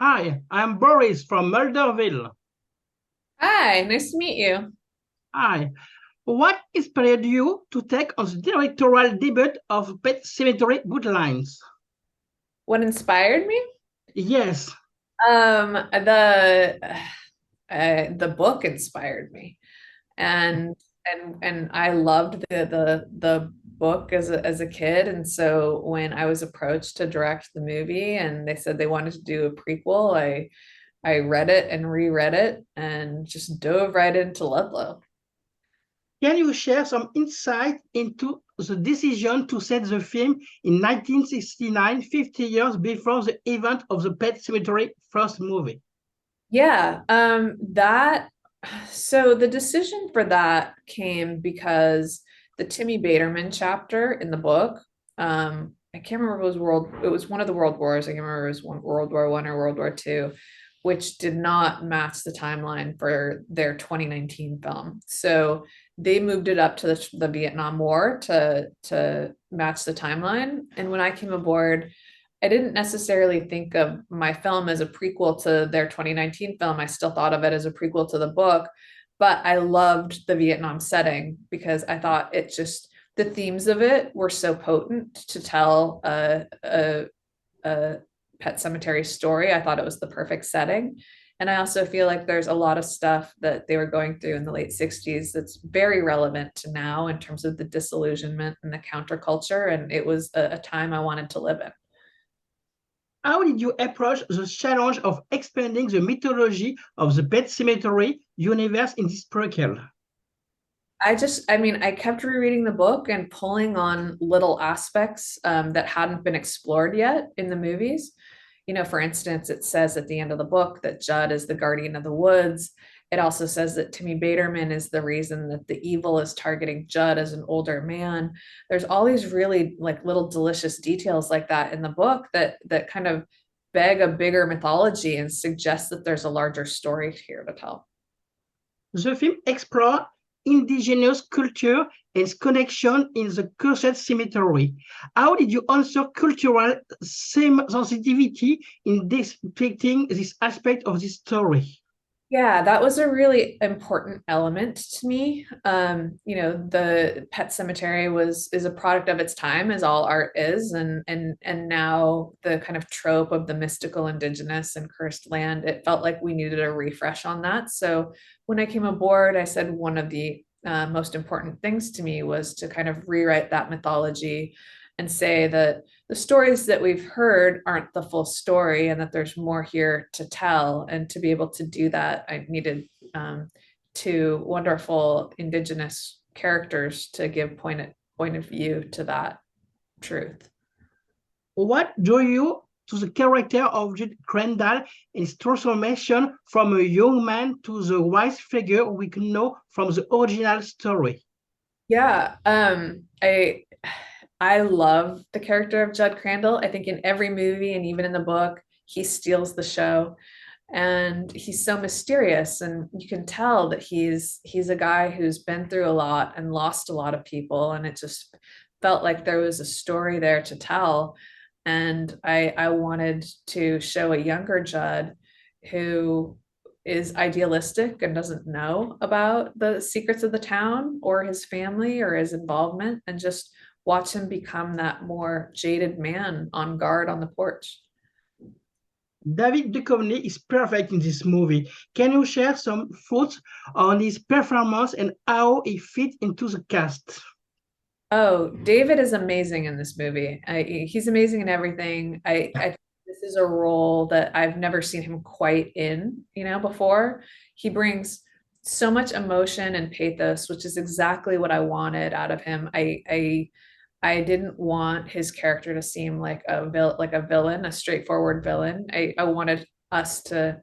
Hi, I'm Boris from Mulderville. Hi, nice to meet you. Hi. What inspired you to take on the directorial debut of Pet Cemetery Bloodlines? What inspired me? Yes. Um, the the book inspired me, and and I loved the book as a kid, and so when I was approached to direct the movie, and they said they wanted to do a prequel, I read it and reread it, and just dove right into Ludlow. Can you share some insight into the decision to set the film in 1969, 50 years before the event of the Pet Cemetery first movie? Yeah, that so the decision for that came because the Timmy Baterman chapter in the book, I can't remember if it was one of the world wars. I can't remember if it was World War One or World War Two, which did not match the timeline for their 2019 film. So they moved it up to the Vietnam War to match the timeline. And when I came aboard, I didn't necessarily think of my film as a prequel to their 2019 film. I still thought of it as a prequel to the book, but I loved the Vietnam setting because I thought the themes of it were so potent to tell a pet cemetery story. I thought it was the perfect setting. And I also feel like there's a lot of stuff that they were going through in the late 60s that's very relevant to now in terms of the disillusionment and the counterculture. And it was a time I wanted to live in. How did you approach the challenge of expanding the mythology of the Pet Cemetery universe in this prequel? I mean, I kept rereading the book and pulling on little aspects that hadn't been explored yet in the movies. You know, for instance, it says at the end of the book that Judd is the guardian of the woods. It also says that Timmy Baterman is the reason that the evil is targeting Judd as an older man. There's all these really like little delicious details like that in the book that kind of beg a bigger mythology and suggest that there's a larger story here to tell. The film explores indigenous culture and its connection in the cursed cemetery. How did you answer cultural sensitivity in depicting this aspect of this story? Yeah, that was a really important element to me. You know, the Pet Cemetery was is a product of its time, as all art is, and now the kind of trope of the mystical indigenous and cursed land, it felt like we needed a refresh on that. So when I came aboard, I said one of the most important things to me was to kind of rewrite that mythology and say that the stories that we've heard aren't the full story and that there's more here to tell. And to be able to do that, I needed two wonderful indigenous characters to give point of view to that truth. What drew you to the character of Jud Crandall and his transformation from a young man to the wise figure we know from the original story? Yeah, I love the character of Judd Crandall. I think in every movie and even in the book, he steals the show. And he's so mysterious, and you can tell that he's a guy who's been through a lot and lost a lot of people, and it just felt like there was a story there to tell. And I wanted to show a younger Judd who is idealistic and doesn't know about the secrets of the town or his family or his involvement, and just watch him become that more jaded man on guard on the porch. David Duchovny is perfect in this movie. Can you share some thoughts on his performance and how he fit into the cast? Oh, David is amazing in this movie. He's amazing in everything. I think this is a role that I've never seen him quite in, you know, before. He brings so much emotion and pathos, which is exactly what I wanted out of him. I didn't want his character to seem like like a villain, a straightforward villain. I wanted us to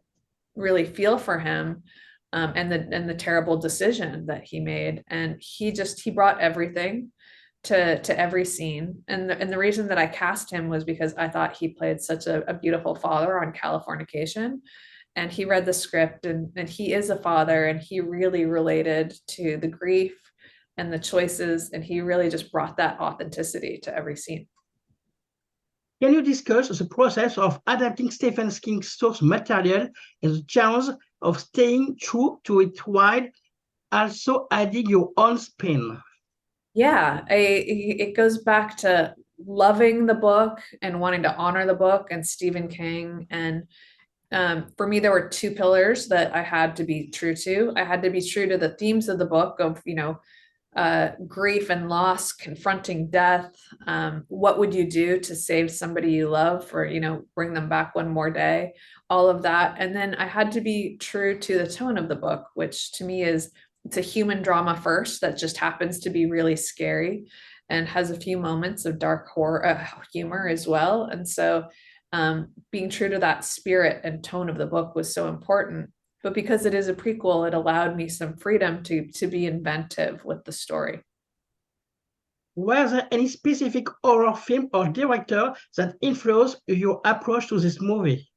really feel for him, and the terrible decision that he made. And he brought everything to every scene. And the reason that I cast him was because I thought he played such a beautiful father on Californication. And he read the script, and he is a father, and he really related to the grief and the choices, and he really just brought that authenticity to every scene. Can you discuss the process of adapting Stephen King's source material and the challenge of staying true to it while also adding your own spin? Yeah, it goes back to loving the book and wanting to honor the book and Stephen King. And for me, there were two pillars that I had to be true to. I had to be true to the themes of the book of, grief and loss, confronting death. What would you do to save somebody you love or, bring them back one more day? All of that. And then I had to be true to the tone of the book, which to me is it's a human drama first that just happens to be really scary and has a few moments of dark horror humor as well. And so being true to that spirit and tone of the book was so important. But because it is a prequel, it allowed me some freedom to be inventive with the story. Was there any specific horror film or director that influenced your approach to this movie?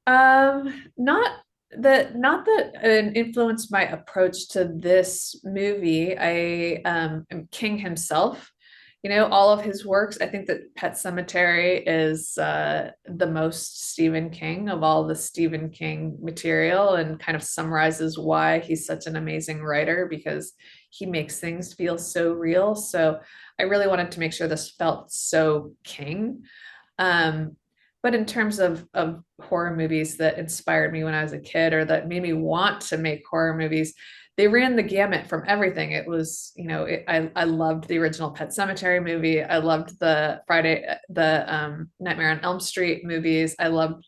Not that influenced my approach to this movie. I am King himself. All of his works. I think that Pet Sematary is the most Stephen King of all the Stephen King material and kind of summarizes why he's such an amazing writer because he makes things feel so real. So I really wanted to make sure this felt so King. Um, but in terms of horror movies that inspired me when I was a kid or that made me want to make horror movies, they ran the gamut from everything. It was, I loved the original Pet Sematary movie. I loved the Nightmare on Elm Street movies. I loved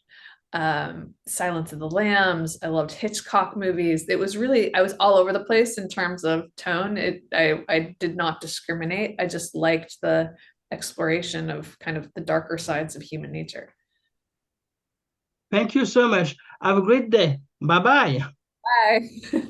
Silence of the Lambs. I loved Hitchcock movies. It was really, I was all over the place in terms of tone. I did not discriminate. I just liked the exploration of kind of the darker sides of human nature. Thank you so much. Have a great day. Bye bye. Bye.